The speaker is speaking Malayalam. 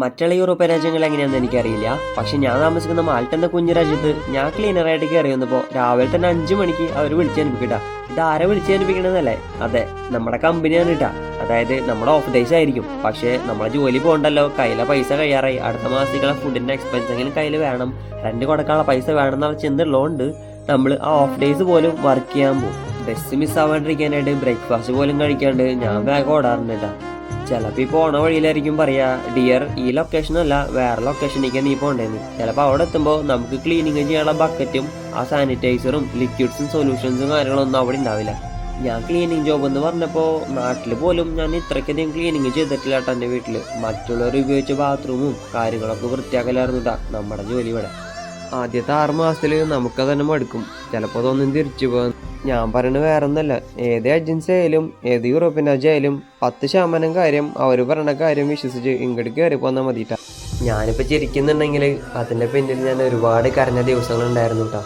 മറ്റുള്ള യൂറോപ്യൻ രാജ്യങ്ങൾ എങ്ങനെയാണെന്ന് എനിക്കറിയില്ല. പക്ഷെ ഞാൻ താമസിക്കുന്ന മാൾട്ട എന്ന കുഞ്ഞു രാജ്യത്ത് ഞാൻ ക്ലീനറായിട്ട് കയറി വന്നപ്പോൾ രാവിലെ തന്നെ 5 മണിക്ക് അവർ വിളിച്ചേൽപ്പിക്കട്ടാ. ഇത് ആരെ വിളിച്ചേൽപ്പിക്കണമെന്നല്ലേ? അതെ, നമ്മുടെ കമ്പനിയാണ് കേട്ടാ. അതായത് നമ്മുടെ ഓഫ് ഡേയ്സ് ആയിരിക്കും. പക്ഷേ നമ്മളെ ജോലി പോകണ്ടല്ലോ, കയ്യിലെ പൈസ കഴിയാറായി, അടുത്ത മാസത്തേക്കുള്ള ഫുഡിന്റെ എക്സ്പെൻസ് എങ്കിലും കയ്യിൽ വേണം, റെന്റ് കൊടുക്കാനുള്ള പൈസ വേണം എന്നുള്ള ചിന്തയുള്ളതുകൊണ്ട് നമ്മൾ ആ ഓഫ് ഡേയ്സ് പോലും വർക്ക് ചെയ്യാൻ പോകും. ബസ് മിസ് ആവാണ്ടിരിക്കാനായിട്ട് ബ്രേക്ക്ഫാസ്റ്റ് പോലും കഴിക്കാണ്ട് ഞാൻ വേഗം ഓടാറുണ്ട് കേട്ടാ. ചിലപ്പോൾ ഈ പോണ വഴിയിലായിരിക്കും പറയാ, ഡിയർ ഈ ലൊക്കേഷനല്ല വേറെ ലൊക്കേഷനിലേക്ക് നീ പോകണ്ടേന്ന്. ചിലപ്പോൾ അവിടെ എത്തുമ്പോൾ നമുക്ക് ക്ലീനിങ് ചെയ്യാനുള്ള ബക്കറ്റും ആ സാനിറ്റൈസറും ലിക്വിഡ്സും സൊല്യൂഷൻസും കാര്യങ്ങളൊന്നും അവിടെ ഉണ്ടാവില്ല. ഞാൻ ക്ലീനിങ് ജോബ് എന്ന് പറഞ്ഞപ്പോൾ നാട്ടിൽ പോലും ഞാൻ ഇത്രയ്ക്കധികം ക്ലീനിങ് ചെയ്തിട്ടില്ല കേട്ടോ. എൻ്റെ വീട്ടിൽ മറ്റുള്ളവർ ഉപയോഗിച്ച ബാത്റൂമും കാര്യങ്ങളൊക്കെ വൃത്തിയാക്കലായിരുന്നു കേട്ടോ നമ്മുടെ ജോലി ഇവിടെ. ആദ്യത്തെ 6 മാസത്തിൽ നമുക്കത് തന്നെ മടുക്കും. ചിലപ്പോൾ അതൊന്നും തിരിച്ചു പോകാൻ. ഞാൻ പറയുന്നത് വേറെ ഒന്നല്ല, ഏത് ഏജൻസി ആയാലും ഏത് യൂറോപ്യൻ രാജ്യം ആയാലും 10% കാര്യം അവർ പറയുന്ന കാര്യം വിശ്വസിച്ച് ഇങ്ങോട്ട് കയറി പോന്നാൽ മതിട്ടാ. ഞാനിപ്പോൾ ചിരിക്കുന്നുണ്ടെങ്കിൽ അതിൻ്റെ പിന്നിൽ ഞാൻ ഒരുപാട് കരഞ്ഞ ദിവസങ്ങളുണ്ടായിരുന്നു കേട്ടോ.